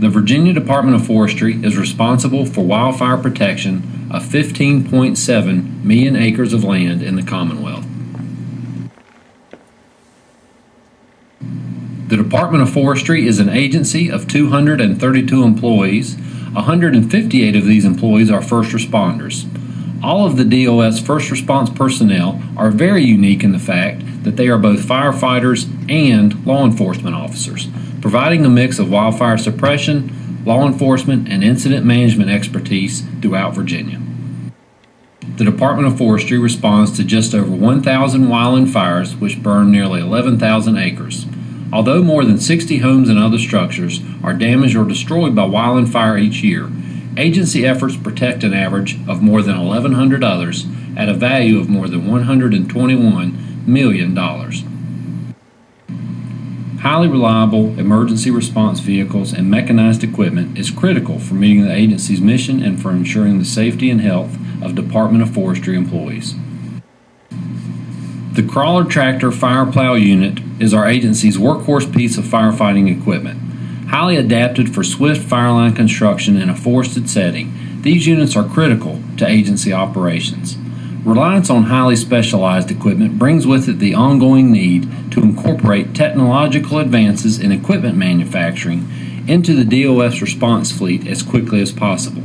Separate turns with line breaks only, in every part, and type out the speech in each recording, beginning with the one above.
The Virginia Department of Forestry is responsible for wildfire protection of 15.7 million acres of land in the Commonwealth. The Department of Forestry is an agency of 232 employees. 158 of these employees are first responders. All of the DOF's first response personnel are very unique in the fact that they are both firefighters and law enforcement officers, providing a mix of wildfire suppression, law enforcement, and incident management expertise throughout Virginia. The Department of Forestry responds to just over 1,000 wildland fires, which burn nearly 11,000 acres. Although more than 60 homes and other structures are damaged or destroyed by wildland fire each year, agency efforts protect an average of more than 1,100 others at a value of more than $121 million. Highly reliable emergency response vehicles and mechanized equipment is critical for meeting the agency's mission and for ensuring the safety and health of Department of Forestry employees. The Crawler Tractor Fire Plow Unit is our agency's workhorse piece of firefighting equipment. Highly adapted for swift fireline construction in a forested setting, these units are critical to agency operations. Reliance on highly specialized equipment brings with it the ongoing need to incorporate technological advances in equipment manufacturing into the DOF's response fleet as quickly as possible.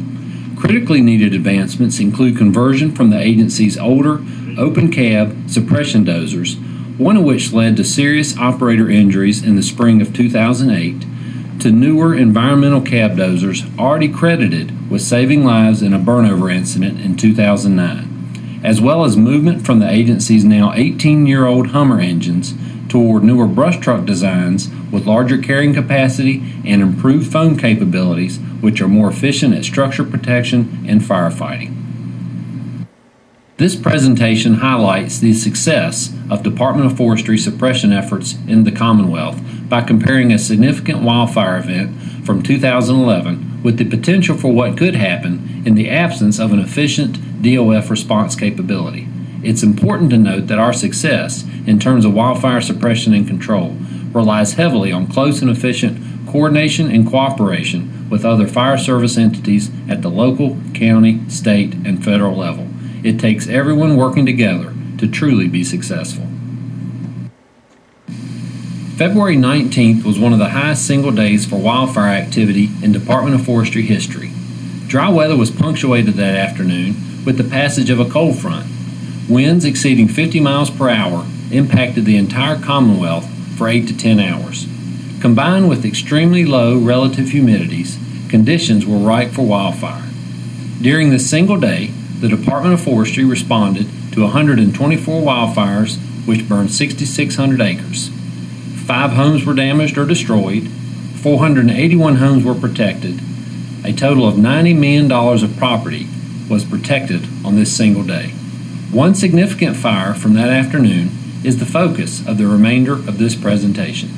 Critically needed advancements include conversion from the agency's older open cab suppression dozers, one of which led to serious operator injuries in the spring of 2008, to newer environmental cab dozers already credited with saving lives in a burnover incident in 2009, as well as movement from the agency's now 18-year-old Hummer engines toward newer brush truck designs with larger carrying capacity and improved foam capabilities, which are more efficient at structure protection and firefighting. This presentation highlights the success of Department of Forestry suppression efforts in the Commonwealth by comparing a significant wildfire event from 2011 with the potential for what could happen in the absence of an efficient DOF response capability. It's important to note that our success in terms of wildfire suppression and control relies heavily on close and efficient coordination and cooperation with other fire service entities at the local, county, state, and federal level. It takes everyone working together to truly be successful. February 19th was one of the highest single days for wildfire activity in Department of Forestry history. Dry weather was punctuated that afternoon with the passage of a cold front. Winds exceeding 50 miles per hour impacted the entire Commonwealth for 8 to 10 hours. Combined with extremely low relative humidities, conditions were ripe for wildfire. During this single day, the Department of Forestry responded to 124 wildfires, which burned 6,600 acres. 5 homes were damaged or destroyed. 481 homes were protected. A total of $90 million of property was protected on this single day. One significant fire from that afternoon is the focus of the remainder of this presentation.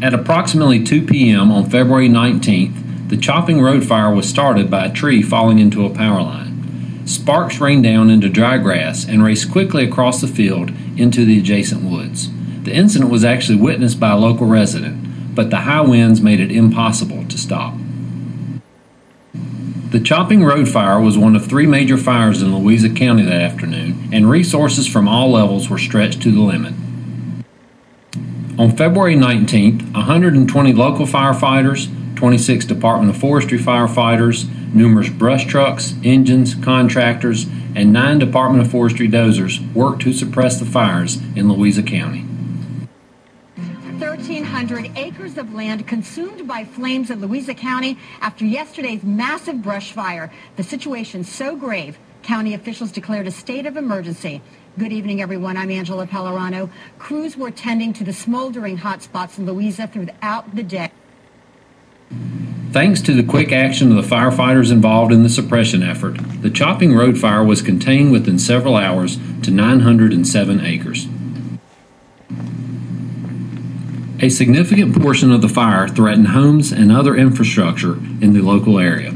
At approximately 2 p.m. on February 19th, the Chopping Road fire was started by a tree falling into a power line. Sparks rained down into dry grass and raced quickly across the field into the adjacent woods. The incident was actually witnessed by a local resident, but the high winds made it impossible to stop. The Chopping Road fire was one of 3 major fires in Louisa County that afternoon, and resources from all levels were stretched to the limit. On February 19th, 120 local firefighters, 26 Department of Forestry firefighters, numerous brush trucks, engines, contractors, and 9 Department of Forestry dozers worked to suppress the fires in Louisa County.
1,300 acres of land consumed by flames in Louisa County after yesterday's massive brush fire. The situation so grave, county officials declared a state of emergency. Good evening, everyone. I'm Angela Pellerano. Crews were tending to the smoldering hot spots in Louisa throughout the day.
Thanks to the quick action of the firefighters involved in the suppression effort, the Chopping Road fire was contained within several hours to 907 acres. A significant portion of the fire threatened homes and other infrastructure in the local area.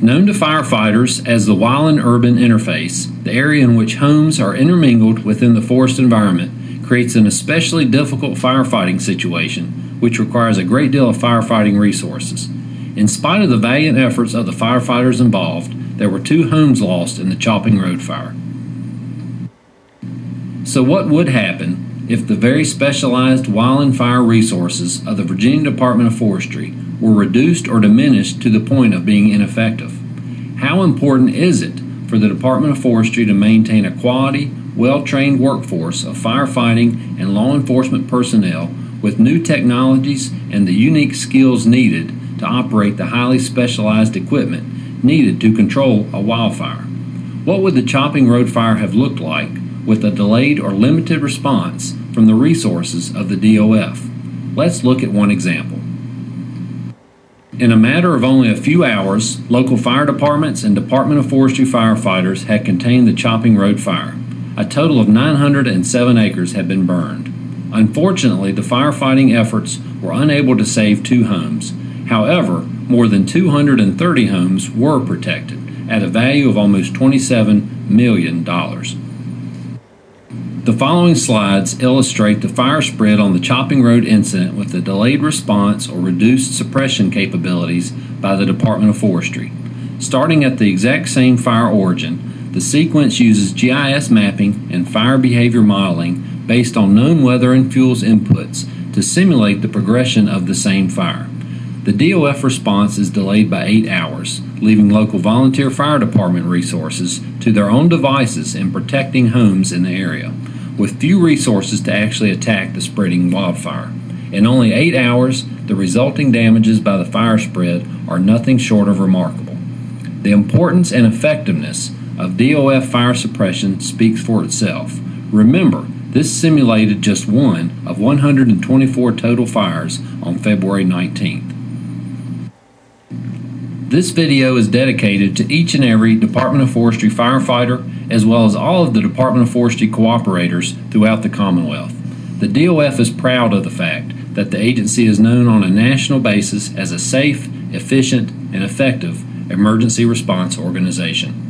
Known to firefighters as the wildland-urban interface, the area in which homes are intermingled within the forest environment creates an especially difficult firefighting situation, which requires a great deal of firefighting resources. In spite of the valiant efforts of the firefighters involved, there were 2 homes lost in the Chopping Road fire. So what would happen if the very specialized wildland fire resources of the Virginia Department of Forestry were reduced or diminished to the point of being ineffective? How important is it for the Department of Forestry to maintain a quality, well-trained workforce of firefighting and law enforcement personnel with new technologies and the unique skills needed to operate the highly specialized equipment needed to control a wildfire? What would the Chopping Road fire have looked like with a delayed or limited response from the resources of the DOF? Let's look at one example. In a matter of only a few hours, local fire departments and Department of Forestry firefighters had contained the Chopping Road fire. A total of 907 acres had been burned. Unfortunately, the firefighting efforts were unable to save 2 homes. However, more than 230 homes were protected at a value of almost $27 million. The following slides illustrate the fire spread on the Chopping Road incident with the delayed response or reduced suppression capabilities by the Department of Forestry. Starting at the exact same fire origin, the sequence uses GIS mapping and fire behavior modeling based on known weather and fuels inputs to simulate the progression of the same fire. The DOF response is delayed by 8 hours, leaving local volunteer fire department resources to their own devices in protecting homes in the area, with few resources to actually attack the spreading wildfire. In only 8 hours, the resulting damages by the fire spread are nothing short of remarkable. The importance and effectiveness of DOF fire suppression speaks for itself. Remember, this simulated just one of 124 total fires on February 19th. This video is dedicated to each and every Department of Forestry firefighter, as well as all of the Department of Forestry cooperators throughout the Commonwealth. The DOF is proud of the fact that the agency is known on a national basis as a safe, efficient, and effective emergency response organization.